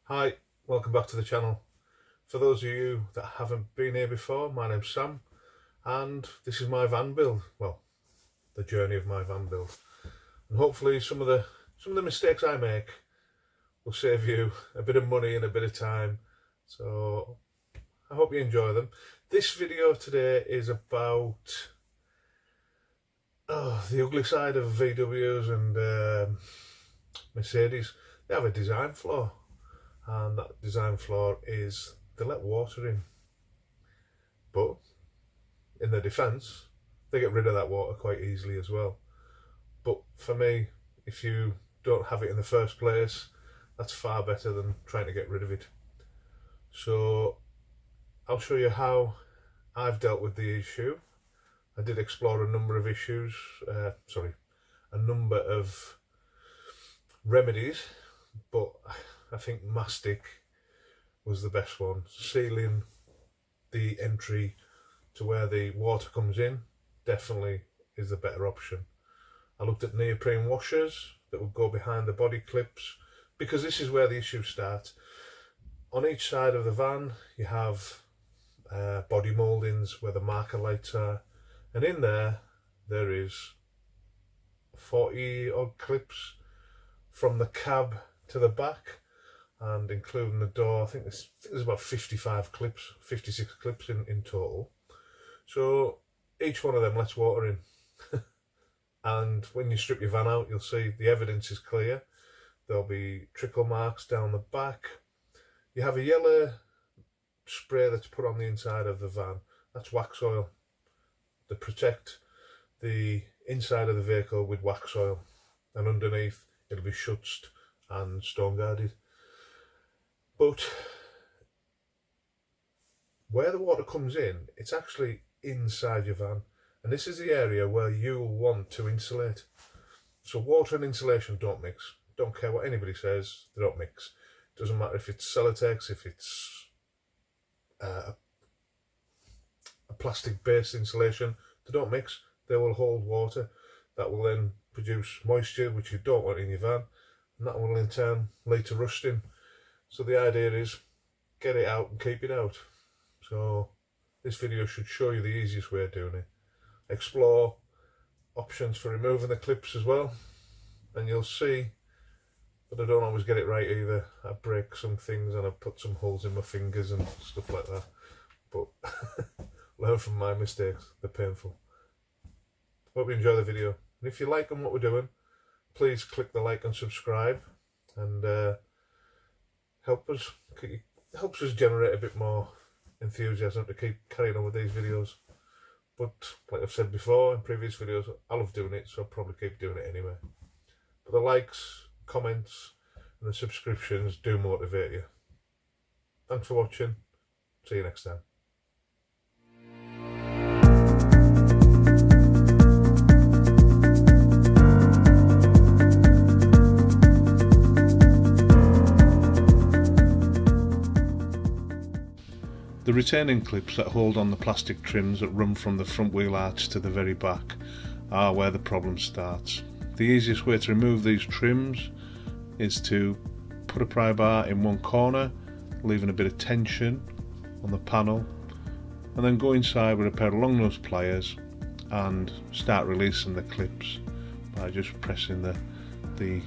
Hi, welcome back to the channel. For those of you that haven't been here before, my name's Sam and this is my van build. Well, the journey of my van build. And hopefully some of the mistakes I make will save you a bit of money and a bit of time. So I hope you enjoy them. This video today is about the ugly side of VWs and Mercedes. They have a design flaw. And that design flaw is they let water in, but in their defence they get rid of that water quite easily as well. But for me, if you don't have it in the first place, that's far better than trying to get rid of it. So I'll show you how I've dealt with the issue. I did explore a number of issues, a number of remedies, but I think mastic was the best one. Sealing the entry to where the water comes in definitely is the better option. I looked at neoprene washers that would go behind the body clips, because this is where the issue starts. On each side of the van you have body mouldings where the marker lights are, and in there is 40 odd clips from the cab to the back, and including the door, I think there's about 55 clips, 56 clips in total. So each one of them lets water in. And when you strip your van out, you'll see the evidence is clear. There'll be trickle marks down the back. You have a yellow spray that's put on the inside of the van. That's wax oil to protect the inside of the vehicle with wax oil. And underneath it'll be schutzed and stone guarded. But where the water comes in, it's actually inside your van, and this is the area where you'll want to insulate. So water and insulation don't mix. Don't care what anybody says, they don't mix. Doesn't matter if it's Celotex, if it's a plastic based insulation, they don't mix. They will hold water. That will then produce moisture which you don't want in your van, and that will in turn lead to rusting. So the idea is get it out and keep it out. So this video should show you the easiest way of doing it. Explore options for removing the clips as well, and you'll see that I don't always get it right either. I break some things and I put some holes in my fingers and stuff like that. But learn from my mistakes, they're painful. Hope you enjoy the video. And if you like what we're doing, please click the like and subscribe, and helps us generate a bit more enthusiasm to keep carrying on with these videos. But like I've said before in previous videos, I love doing it, so I'll probably keep doing it anyway. But the likes, comments and the subscriptions do motivate you. Thanks for watching. See you next time. The retaining clips that hold on the plastic trims that run from the front wheel arch to the very back are where the problem starts. The easiest way to remove these trims is to put a pry bar in one corner, leaving a bit of tension on the panel, and then go inside with a pair of long nose pliers and start releasing the clips by just pressing the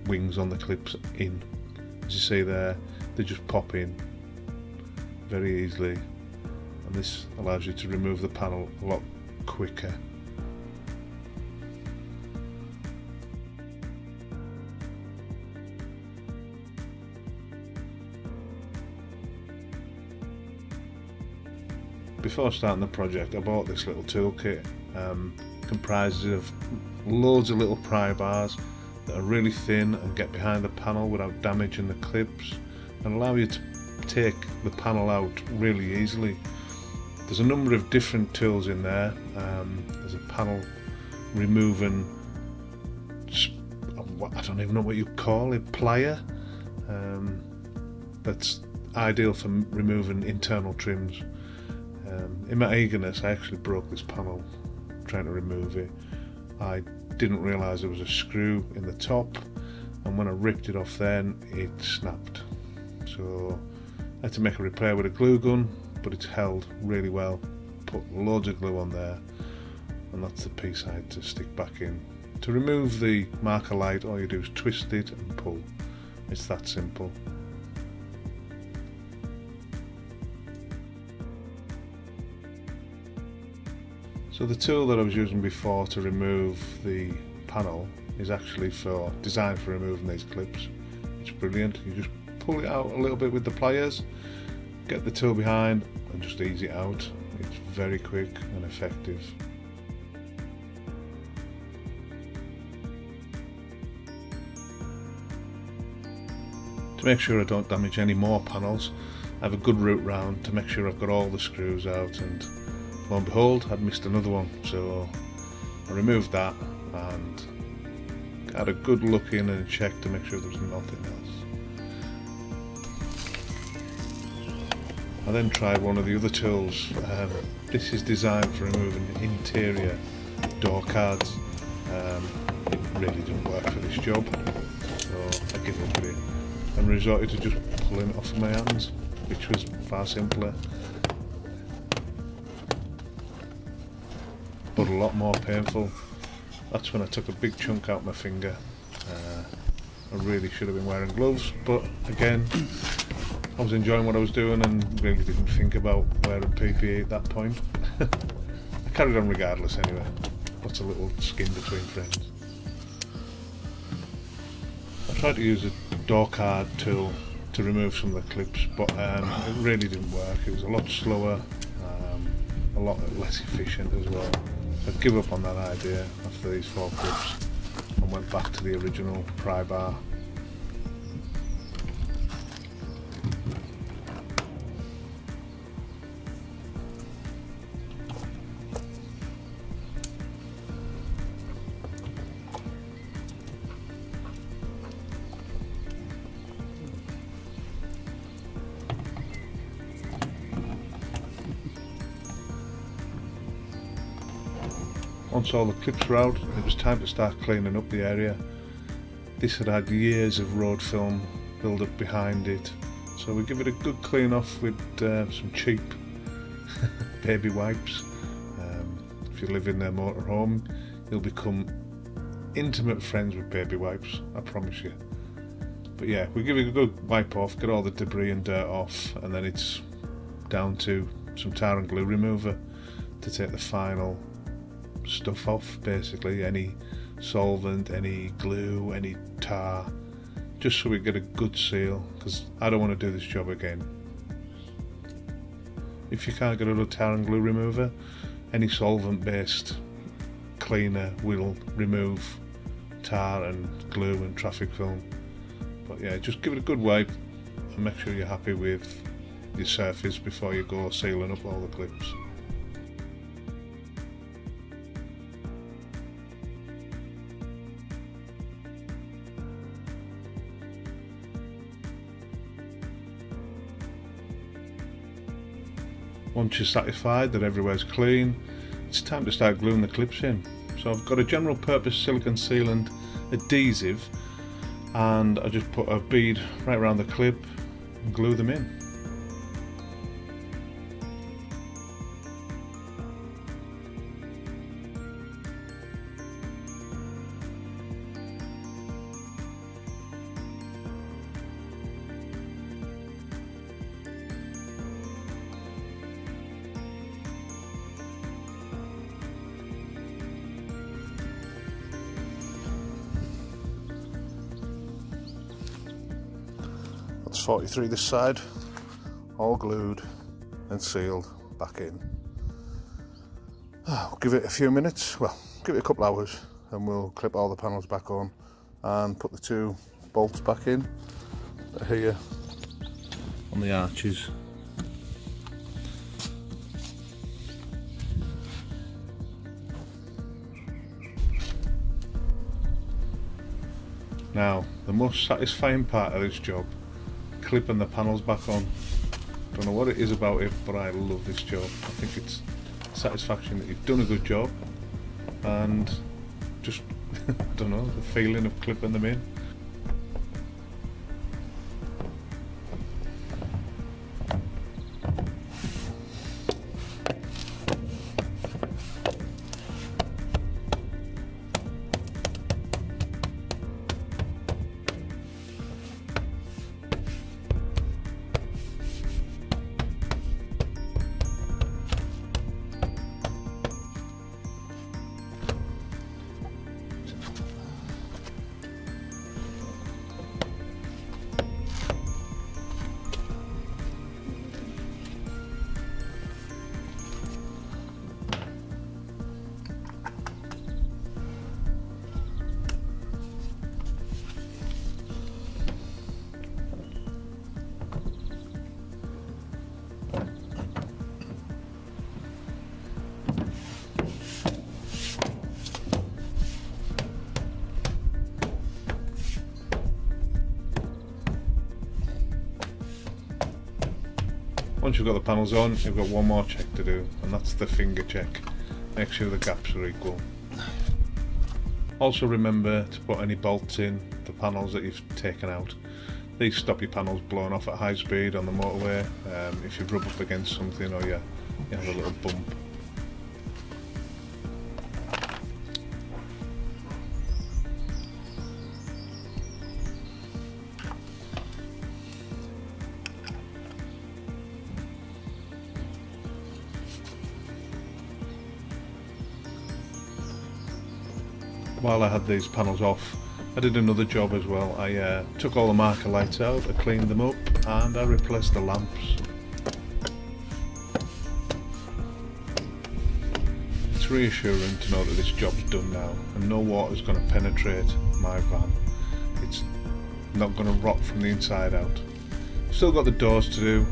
wings on the clips in. As you see there, they just pop in very easily, and this allows you to remove the panel a lot quicker. Before starting the project, I bought this little toolkit. Comprises of loads of little pry bars that are really thin and get behind the panel without damaging the clips and allow you to take the panel out really easily. There's a number of different tools in there. There's a panel removing, I don't even know what you call it, plier, that's ideal for removing internal trims. In my eagerness, I actually broke this panel trying to remove it. I didn't realise there was a screw in the top, and when I ripped it off then it snapped. so I had to make a repair with a glue gun, but it's held really well. Put loads of glue on there, and that's the piece I had to stick back in. To remove the marker light, all you do is twist it and pull. It's that simple. So the tool that I was using before to remove the panel is actually designed for removing these clips. It's brilliant. You just pull it out a little bit with the pliers, get the tool behind and just ease it out. It's very quick and effective. To make sure I don't damage any more panels, I have a good route round to make sure I've got all the screws out, and lo and behold, I'd missed another one, so I removed that and had a good look in and check to make sure there was nothing else. I then tried one of the other tools. This is designed for removing interior door cards. It really didn't work for this job, so I gave up with it and resorted to just pulling it off of my hands, which was far simpler, but a lot more painful. That's when I took a big chunk out my finger. I really should have been wearing gloves, but again, I was enjoying what I was doing and really didn't think about wearing PPE at that point. I carried on regardless anyway. What's a little skin between friends? I tried to use a door card tool to remove some of the clips, but it really didn't work. It was a lot slower, a lot less efficient as well. I give up on that idea after these 4 clips and went back to the original pry bar. Once all the clips were out, it was time to start cleaning up the area. This had had years of road film build up behind it, so we give it a good clean off with some cheap baby wipes. If you live in a motorhome, you'll become intimate friends with baby wipes, I promise you. But yeah, we give it a good wipe off, get all the debris and dirt off, and then it's down to some tar and glue remover to take the final stuff off, basically any solvent, any glue, any tar, just so we get a good seal, because I don't want to do this job again. If you can't get a tar and glue remover, any solvent based cleaner will remove tar and glue and traffic film. But yeah, just give it a good wipe and make sure you're happy with your surface before you go sealing up all the clips. Once you're satisfied that everywhere's clean, it's time to start gluing the clips in. So I've got a general purpose silicone sealant adhesive, and I just put a bead right around the clip and glue them in. That's 43 this side, all glued and sealed back in. We'll give it a few minutes, well, give it a couple hours, and we'll clip all the panels back on and put the 2 bolts back in here on the arches. Now, the most satisfying part of this job, clipping the panels back on. Don't know what it is about it, but I love this job. I think it's satisfaction that you've done a good job, and just I don't know, the feeling of clipping them in. Once you've got the panels on, you've got one more check to do, and that's the finger check. Make sure the gaps are equal. Also remember to put any bolts in the panels that you've taken out. These stop your panels blowing off at high speed on the motorway if you rub up against something or you have a little bump. While I had these panels off, I did another job as well. I took all the marker lights out, I cleaned them up, and I replaced the lamps. It's reassuring to know that this job's done now and no water's going to penetrate my van. It's not going to rot from the inside out. Still got the doors to do,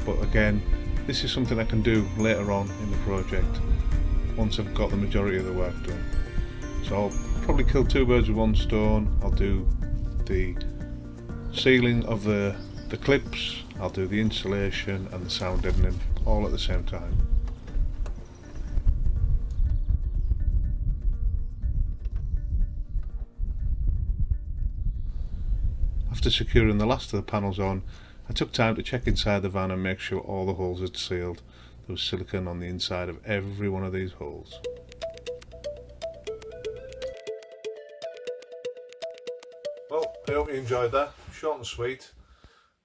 but again, this is something I can do later on in the project once I've got the majority of the work done. So I'll probably kill two birds with one stone. I'll do the sealing of the clips, I'll do the insulation and the sound deadening all at the same time. After securing the last of the panels on, I took time to check inside the van and make sure all the holes had sealed. There was silicone on the inside of every one of these holes. Well, I hope you enjoyed that. Short and sweet.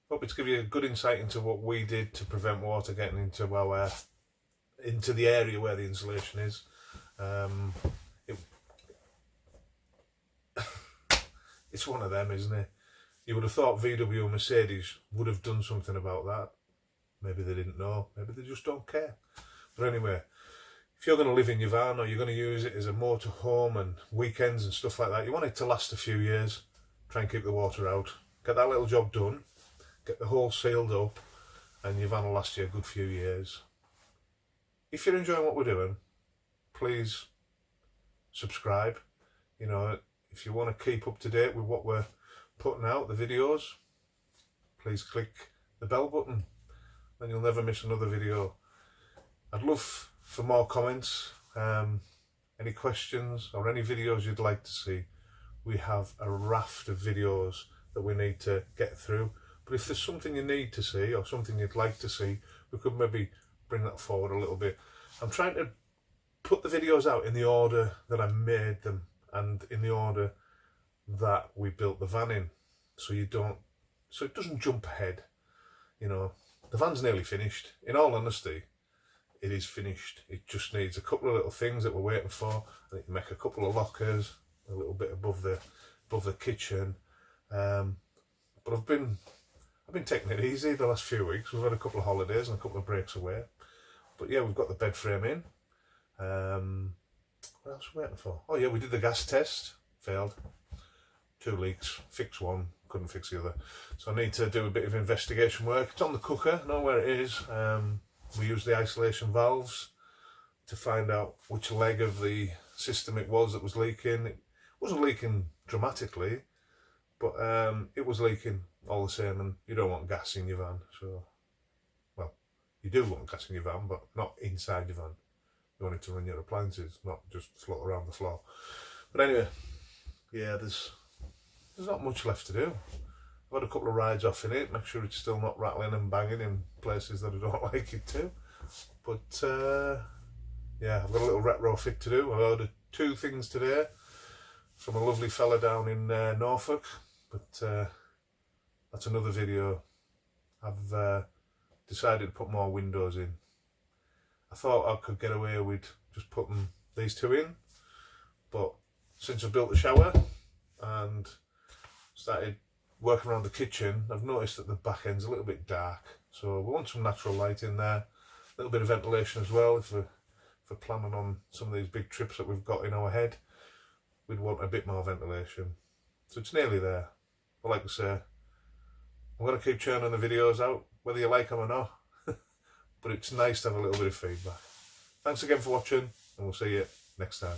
Hope it's give you a good insight into what we did to prevent water getting into the area where the insulation is. It's one of them, isn't it? You would have thought VW and Mercedes would have done something about that. Maybe they didn't know. Maybe they just don't care. But anyway, if you're going to live in your van or you're going to use it as a motorhome and weekends and stuff like that, you want it to last a few years. Try and keep the water out. Get that little job done. Get the hole sealed up and your van will last you a good few years. If you're enjoying what we're doing, please subscribe. You know, if you want to keep up to date with what we're putting out, the videos, please click the bell button. Then you'll never miss another video. I'd love for more comments, any questions or any videos you'd like to see. We have a raft of videos that we need to get through. But if there's something you need to see or something you'd like to see, we could maybe bring that forward a little bit. I'm trying to put the videos out in the order that I made them and in the order that we built the van in, so it doesn't jump ahead. You know, the van's nearly finished. In all honesty, it is finished. It just needs a couple of little things that we're waiting for. I think make a couple of lockers, a little bit above the kitchen. But I've been taking it easy the last few weeks. We've had a couple of holidays and a couple of breaks away. But yeah, we've got the bed frame in. What else are we waiting for? Oh yeah, we did the gas test. Failed. 2 leaks. Fixed one. Couldn't fix the other. So I need to do a bit of investigation work. It's on the cooker. Know where it is. We used the isolation valves to find out which leg of the system it was that was leaking. It wasn't leaking dramatically, but it was leaking all the same, and you don't want gas in your van. So, well, you do want gas in your van, but not inside your van. You want it to run your appliances, not just float around the floor. But anyway, yeah, there's not much left to do. I've had a couple of rides off in it, make sure it's still not rattling and banging in places that I don't like it to. But yeah, I've got a little retrofit to do. I ordered 2 things today from a lovely fella down in Norfolk, but that's another video. I've decided to put more windows in. I thought I could get away with just putting these 2 in, but since I've built the shower and started working around the kitchen, I've noticed that the back end's a little bit dark, so we want some natural light in there, a little bit of ventilation as well. If we're planning on some of these big trips that we've got in our head, we'd want a bit more ventilation. So it's nearly there. But like I say, I'm going to keep churning the videos out, whether you like them or not. But it's nice to have a little bit of feedback. Thanks again for watching, and we'll see you next time.